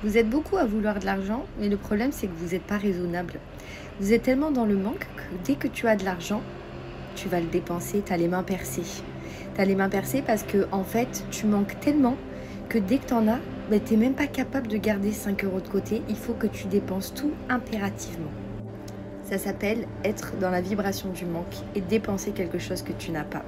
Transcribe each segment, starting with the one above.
Vous êtes beaucoup à vouloir de l'argent, mais le problème c'est que vous n'êtes pas raisonnable. Vous êtes tellement dans le manque que dès que tu as de l'argent, tu vas le dépenser, tu as les mains percées. Tu as les mains percées parce que en fait, tu manques tellement que dès que tu en as, tu n'es même pas capable de garder 5 € de côté. Il faut que tu dépenses tout impérativement. Ça s'appelle être dans la vibration du manque et dépenser quelque chose que tu n'as pas.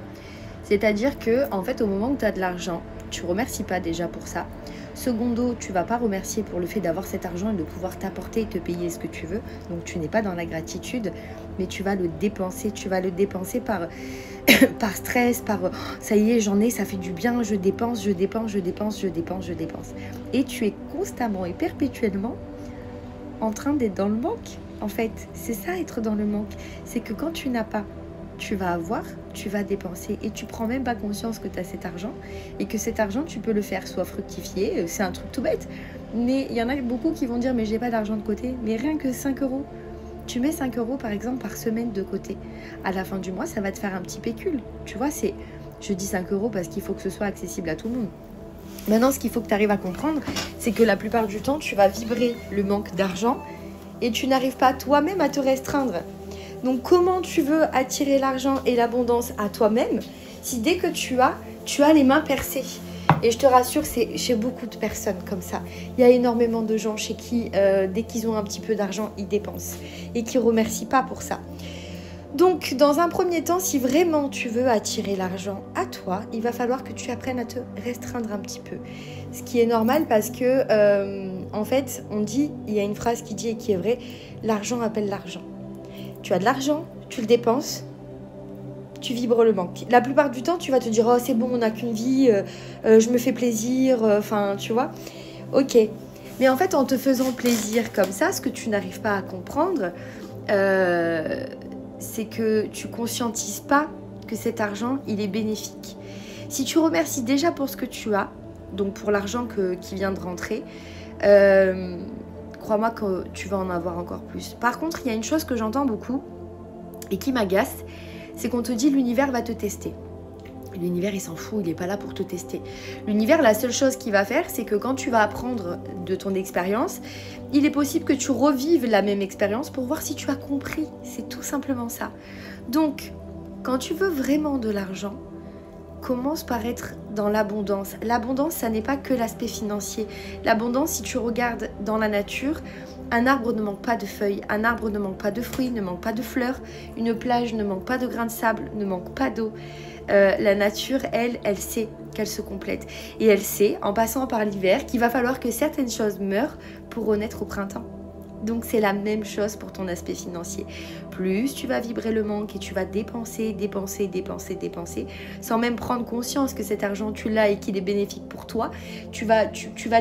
C'est-à-dire que en fait, au moment où tu as de l'argent, tu ne remercies pas déjà pour ça. Secondo, tu ne vas pas remercier pour le fait d'avoir cet argent et de pouvoir t'apporter et te payer ce que tu veux. Donc tu n'es pas dans la gratitude, mais tu vas le dépenser. Tu vas le dépenser par, par stress, par ça y est, j'en ai, ça fait du bien, je dépense, je dépense, je dépense, je dépense, je dépense. Et tu es constamment et perpétuellement en train d'être dans le manque. En fait, c'est ça être dans le manque. C'est que quand tu n'as pas, tu vas avoir, tu vas dépenser et tu prends même pas conscience que tu as cet argent et que cet argent tu peux le faire soit fructifier, c'est un truc tout bête, mais il y en a beaucoup qui vont dire mais j'ai pas d'argent de côté, mais rien que 5 €, tu mets 5 € par exemple par semaine de côté, à la fin du mois ça va te faire un petit pécule, tu vois, je dis 5 € parce qu'il faut que ce soit accessible à tout le monde. Maintenant ce qu'il faut que tu arrives à comprendre, c'est que la plupart du temps tu vas vibrer le manque d'argent et tu n'arrives pas toi-même à te restreindre. Donc comment tu veux attirer l'argent et l'abondance à toi-même si dès que tu as les mains percées? Et je te rassure, c'est chez beaucoup de personnes comme ça. Il y a énormément de gens chez qui, dès qu'ils ont un petit peu d'argent, ils dépensent et qui ne remercient pas pour ça. Donc, dans un premier temps, si vraiment tu veux attirer l'argent à toi, il va falloir que tu apprennes à te restreindre un petit peu. Ce qui est normal parce que, en fait, il y a une phrase qui dit et qui est vraie, l'argent appelle l'argent. Tu as de l'argent, tu le dépenses, tu vibres le manque. La plupart du temps, tu vas te dire « Oh, c'est bon, on n'a qu'une vie, je me fais plaisir, enfin, tu vois. » Ok. Mais en fait, en te faisant plaisir comme ça, ce que tu n'arrives pas à comprendre, c'est que tu conscientises pas que cet argent, il est bénéfique. Si tu remercies déjà pour ce que tu as, donc pour l'argent qui vient de rentrer, crois-moi que tu vas en avoir encore plus. Par contre, il y a une chose que j'entends beaucoup et qui m'agace, c'est qu'on te dit l'univers va te tester. L'univers, il s'en fout, il n'est pas là pour te tester. L'univers, la seule chose qu'il va faire, c'est que quand tu vas apprendre de ton expérience, il est possible que tu revives la même expérience pour voir si tu as compris. C'est tout simplement ça. Donc, quand tu veux vraiment de l'argent, commence par être dans l'abondance. L'abondance, ça n'est pas que l'aspect financier. L'abondance, si tu regardes dans la nature, un arbre ne manque pas de feuilles, un arbre ne manque pas de fruits, ne manque pas de fleurs, une plage ne manque pas de grains de sable, ne manque pas d'eau. La nature, elle sait qu'elle se complète. Et elle sait, en passant par l'hiver, qu'il va falloir que certaines choses meurent pour renaître au printemps. Donc c'est la même chose pour ton aspect financier. Plus tu vas vibrer le manque et tu vas dépenser, dépenser, dépenser, dépenser, sans même prendre conscience que cet argent tu l'as et qu'il est bénéfique pour toi, tu vas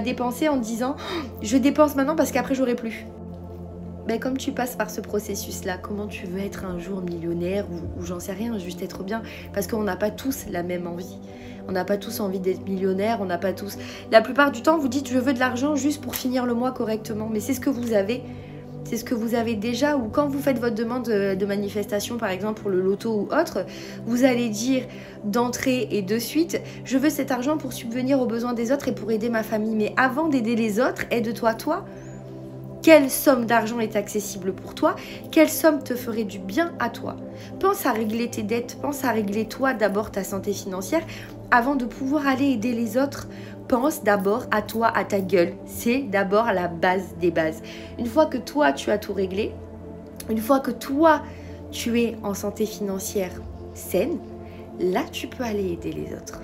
dépenser en te disant « je dépense maintenant parce qu'après j'aurai plus ». Ben, comme tu passes par ce processus-là, comment tu veux être un jour millionnaire ou j'en sais rien, juste être bien? Parce qu'on n'a pas tous la même envie. On n'a pas tous envie d'être millionnaire, on n'a pas tous... La plupart du temps, vous dites « je veux de l'argent juste pour finir le mois correctement ». Mais c'est ce que vous avez. C'est ce que vous avez déjà. Ou quand vous faites votre demande de manifestation, par exemple pour le loto ou autre, vous allez dire d'entrée et de suite « je veux cet argent pour subvenir aux besoins des autres et pour aider ma famille ». Mais avant d'aider les autres, aide-toi toi. Quelle somme d'argent est accessible pour toi? Quelle somme te ferait du bien à toi? Pense à régler tes dettes, pense à régler toi d'abord ta santé financière avant de pouvoir aller aider les autres. Pense d'abord à toi, à ta gueule. C'est d'abord la base des bases. Une fois que toi, tu as tout réglé, une fois que toi, tu es en santé financière saine, là, tu peux aller aider les autres.